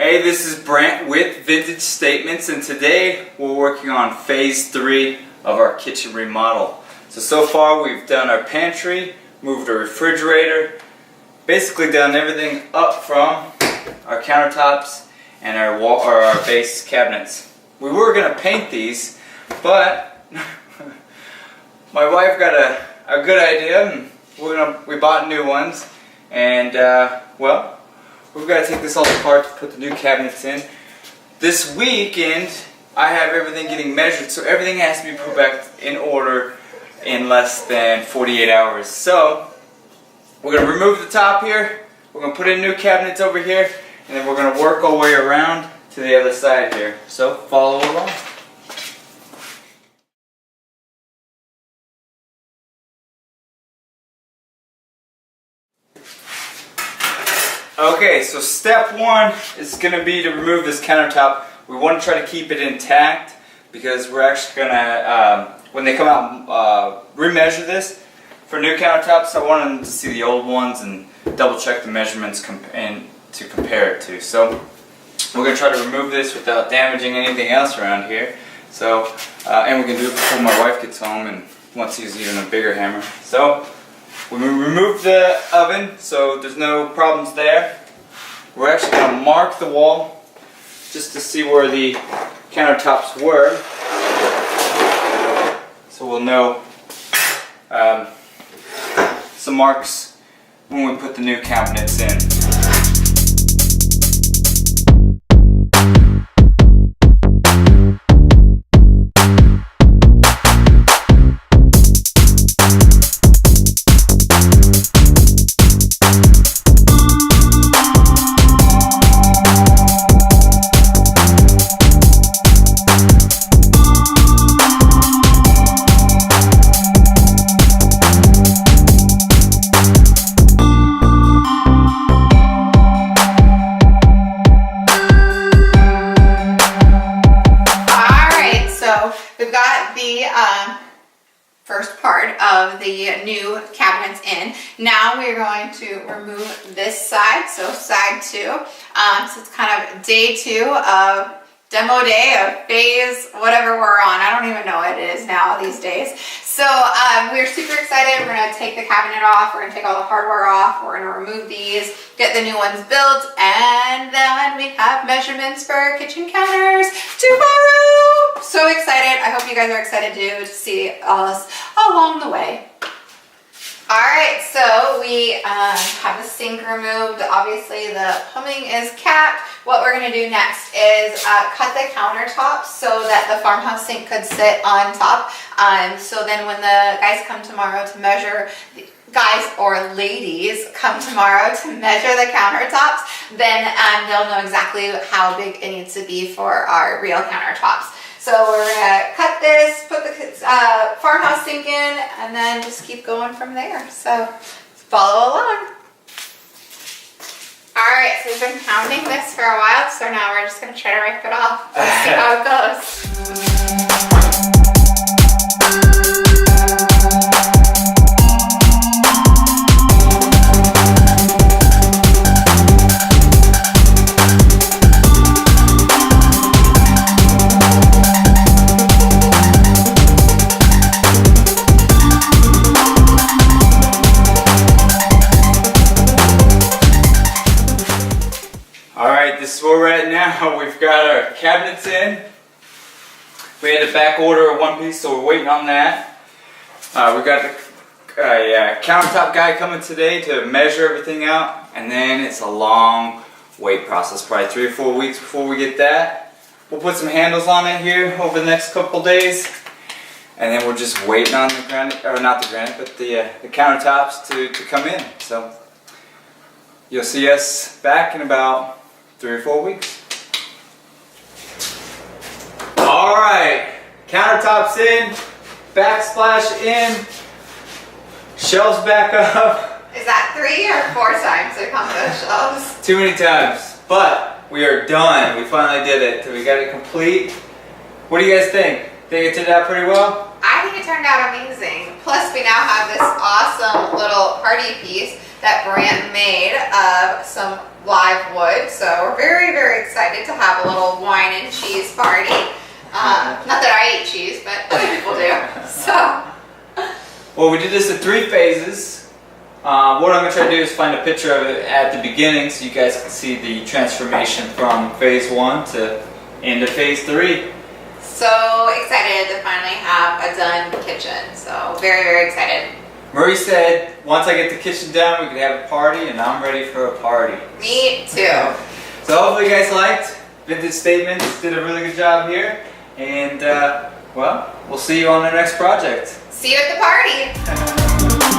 Hey, this is Brent with Vintage Statements, and today we're working on phase 3 of our kitchen remodel. So far we've done our pantry, moved our refrigerator, basically done everything up from our countertops and our base cabinets. We were going to paint these, but my wife got a good idea, and we bought new ones, and well, we've got to take this all apart to put the new cabinets in. This weekend, I have everything getting measured, so everything has to be put back in order in less than 48 hours. So, we're going to remove the top here, we're going to put in new cabinets over here, and then we're going to work our way around to the other side here. So, follow along. Okay, so step 1 is going to be to remove this countertop. We want to try to keep it intact because we're actually going to, when they come out, remeasure this for new countertops. I want them to see the old ones and double check the measurements and to compare it to. So we're going to try to remove this without damaging anything else around here. So, and we can do it before my wife gets home and wants to use even a bigger hammer. So we remove the oven, so there's no problems there. We're actually going to mark the wall just to see where the countertops were, so we'll know some marks when we put the new cabinets in. We've got the first part of the new cabinets in. Now we're going to remove this side, so side 2. So it's kind of day 2 of demo day of phase whatever we're on. I don't even know what it is now these days. So we're super excited. We're going to take the cabinet off. We're going to take all the hardware off. We're going to remove these, get the new ones built, and then we have measurements for our kitchen counters tomorrow. So excited. I hope you guys are excited too to see us along the way. Alright, so we have the sink removed. Obviously the plumbing is capped. What we're going to do next is cut the countertops so that the farmhouse sink could sit on top. So then when the guys come tomorrow to measure, guys or ladies come tomorrow to measure the countertops, then they'll know exactly how big it needs to be for our real countertops. So we're going to cut this, put the farmhouse sink in, and then just keep going from there. So follow along. Alright, so we've been pounding this for a while, so now we're just going to try to rip it off. Let's see how it goes. This is where we're at now. We've got our cabinets in. We had to back order a one piece, so we're waiting on that. We got the countertop guy coming today to measure everything out, and then it's a long wait process, probably 3 or 4 weeks before we get that. We'll put some handles on it here over the next couple days, and then we're just waiting on the granite, or not the granite, but the countertops to come in. So you'll see us back in about 3 or 4 weeks. Alright, countertops in, backsplash in, shelves back up. Is that 3 or 4 times it comes with shelves? Too many times, but we are done. We finally did it. We got it complete. What do you guys think? Think it turned out pretty well? I think it turned out amazing. Plus we now have this awesome little party piece that Brant made of some live wood. So we're very, very excited to have a little wine and cheese party. Not that I eat cheese, but other people do. So. Well, we did this in 3 phases. What I'm going to try to do is find a picture of it at the beginning so you guys can see the transformation from phase 1 to into phase 3. So excited to finally have a done kitchen. So very, very excited. Marie said, once I get the kitchen done, we could have a party, and I'm ready for a party. Me too. So hopefully you guys liked Vintage Statements. Did a really good job here. And, well, we'll see you on the next project. See you at the party.